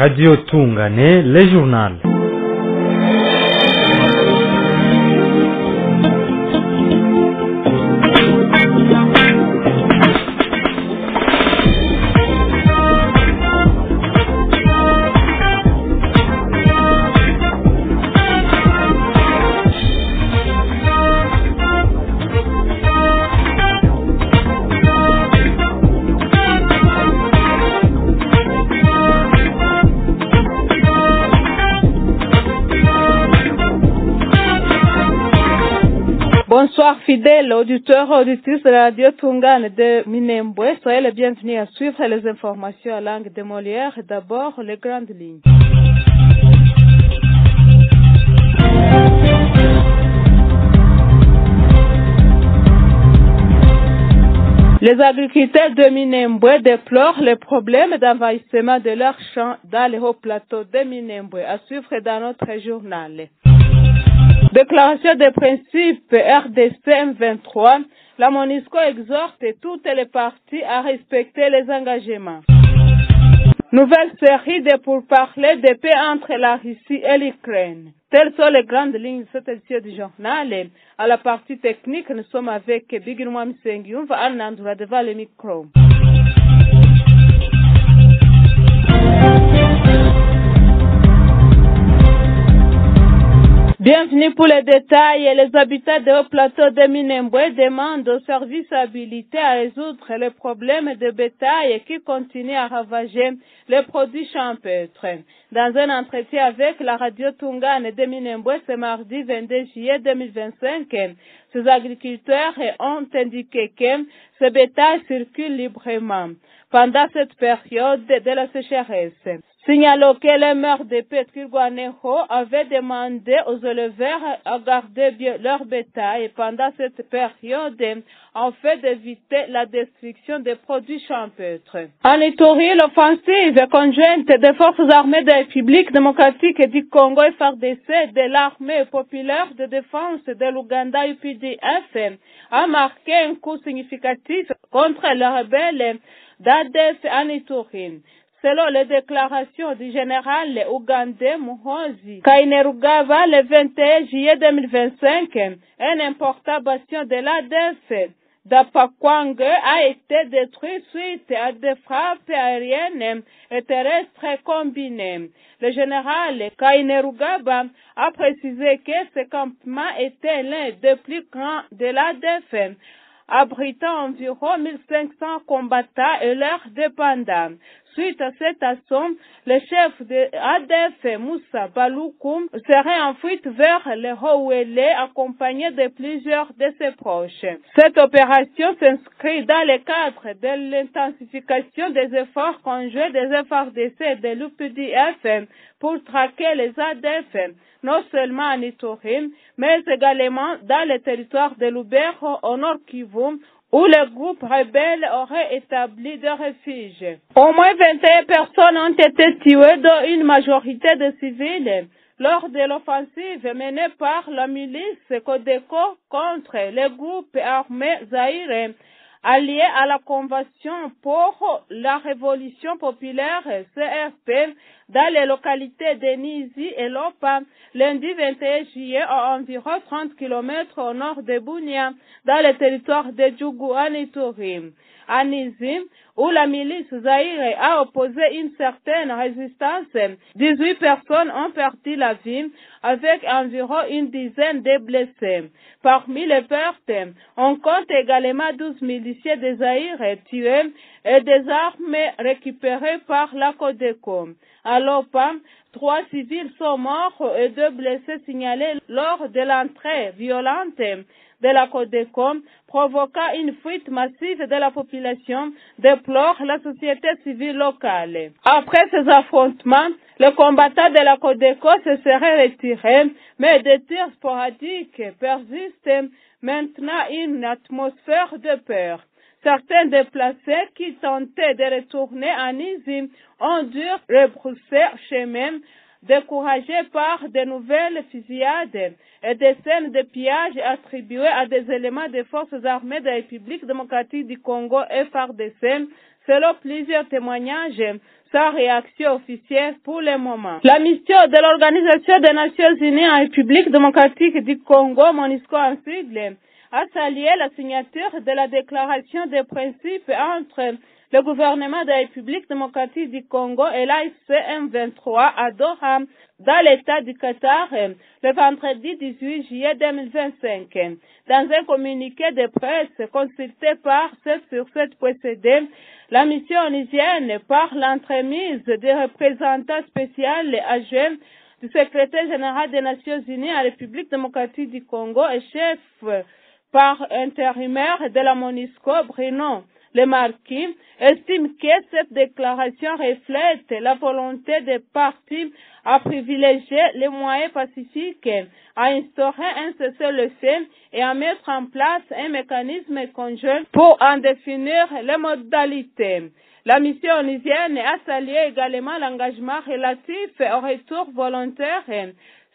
Radio Tungane, le journal. Bonsoir fidèles auditeurs et auditrices de la radio Tungane de Minembwe. Soyez les bienvenus à suivre les informations en langue de Molière. D'abord, les grandes lignes. Les agriculteurs de Minembwe déplorent les problèmes d'envahissement de leurs champs dans les hauts plateaux de Minembwe. À suivre dans notre journal. Déclaration de principe RDC M23, la MONUSCO exhorte toutes les parties à respecter les engagements. Nouvelle série de pourparlers de paix entre la Russie et l'Ukraine. Telles sont les grandes lignes de cette édition du journal. À la partie technique, nous sommes avec Biginoua Misengium, Anandura devant le micro. Bienvenue pour les détails. Les habitants de haut plateau de Minembwe demandent aux services habilités à résoudre les problèmes de bétail qui continuent à ravager les produits champêtres. Dans un entretien avec la radio Tungane de Minembwe ce mardi 22 juillet 2025, ces agriculteurs ont indiqué que ce bétail circule librement pendant cette période de la sécheresse. Signalons que les maires de Petriguanejo avaient demandé aux éleveurs à garder bien leur bétail pendant cette période afin d'éviter la destruction des produits champêtres. En Ituri, l'offensive conjointe des forces armées de la République démocratique du Congo et FARDC de l'armée populaire de défense de l'Ouganda UPDF a marqué un coup significatif contre les rebelles d'ADF en Ituri. Selon les déclarations du général ougandais Muhoozi Kainerugaba le 21 juillet 2025, un important bastion de l'ADF d'Apakwang a été détruit suite à des frappes aériennes et terrestres combinées. Le général Kainerugaba a précisé que ce campement était l'un des plus grands de l'ADF, abritant environ 1500 combattants et leurs dépendants. Suite à cet assaut, le chef de ADF, Moussa Baloukoum, serait en fuite vers le Houélé accompagné de plusieurs de ses proches. Cette opération s'inscrit dans le cadre de l'intensification des efforts conjoints des FARDC et de l'UPDF pour traquer les ADF, non seulement en Ituri, mais également dans le territoire de Lubero au Nord Kivu, où le groupe rebelle aurait établi des refuges. Au moins 21 personnes ont été tuées, dont une majorité de civils, lors de l'offensive menée par la milice Codeco contre les groupes armés zaïre, alliés à la Convention pour la Révolution populaire CRP dans les localités de Nizi et Lopa, lundi 21 juillet à environ 30 km au nord de Bunia, dans le territoire de Djougou en Ituri. À Nizi, où la milice zaïre a opposé une certaine résistance, 18 personnes ont perdu la vie, avec environ une dizaine de blessés. Parmi les pertes, on compte également 12 miliciens de Zaïre tués et des armes récupérées par la Codeco. À Lopa, 3 civils sont morts et 2 blessés signalés lors de l'entrée violente de la Codeco, provoquant une fuite massive de la population, déplore la société civile locale. Après ces affrontements, les combattants de la Codeco se seraient retirés, mais des tirs sporadiques persistent, maintenant une atmosphère de peur. Certains déplacés qui tentaient de retourner en Nizi ont dû rebrousser chemin découragés par de nouvelles fusillades et des scènes de pillage attribuées à des éléments des forces armées de la République démocratique du Congo FARDC, selon plusieurs témoignages, sans réaction officielle pour le moment. La mission de l'Organisation des Nations Unies en République démocratique du Congo, MONUSCO en sigle, a salué la signature de la déclaration des principes entre le gouvernement de la République démocratique du Congo et l'AFC M23 à Doha, dans l'État du Qatar, le vendredi 18 juillet 2025. Dans un communiqué de presse consulté par 7/7 précédé, la mission onusienne, par l'entremise des représentants spéciaux adjoints du secrétaire général des Nations Unies en République démocratique du Congo et chef par intérimaire de la MONUSCO, Bruno Le Marquis, estime que cette déclaration reflète la volonté des parties à privilégier les moyens pacifiques, à instaurer un cessez-le-feu et à mettre en place un mécanisme conjoint pour en définir les modalités. La mission onusienne a salué également l'engagement relatif au retour volontaire,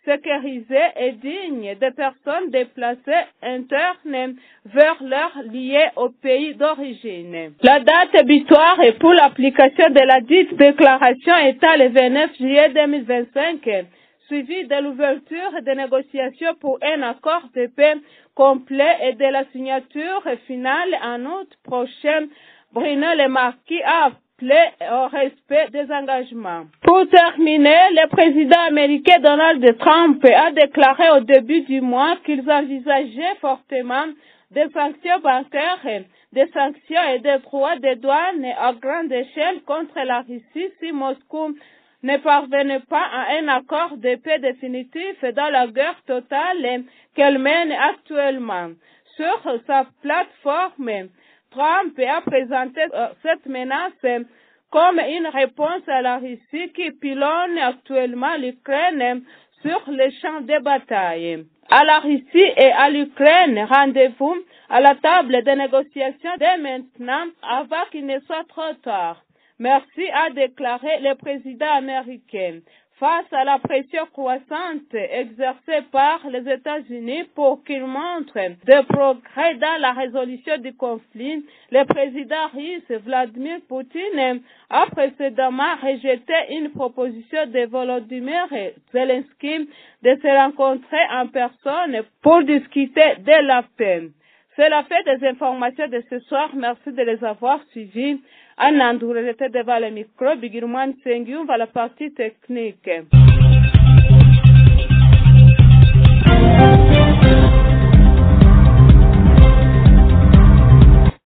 sécurisé et digne des personnes déplacées internes vers leurs liés au pays d'origine. La date butoir pour l'application de la dite déclaration étant le 29 juillet 2025, suivi de l'ouverture des négociations pour un accord de paix complet et de la signature finale en août prochain. Bruno Le Marquis a appelé au respect des engagements. Pour terminer, le président américain Donald Trump a déclaré au début du mois qu'ils envisageaient fortement des sanctions bancaires, des sanctions et des droits de douane à grande échelle contre la Russie si Moscou ne parvenait pas à un accord de paix définitif dans la guerre totale qu'elle mène actuellement. Sur sa plateforme, Trump a présenté cette menace comme une réponse à la Russie qui pilonne actuellement l'Ukraine sur les champs de bataille. À la Russie et à l'Ukraine, rendez-vous à la table de négociation dès maintenant avant qu'il ne soit trop tard. Merci, a déclaré le président américain. Face à la pression croissante exercée par les États-Unis pour qu'ils montrent des progrès dans la résolution du conflit, le président russe Vladimir Poutine a précédemment rejeté une proposition de Volodymyr Zelensky de se rencontrer en personne pour discuter de la paix. C'est la fin des informations de ce soir. Merci de les avoir suivies. Anandou, j'étais devant le micro. Bigirman Sengyum va la partie technique.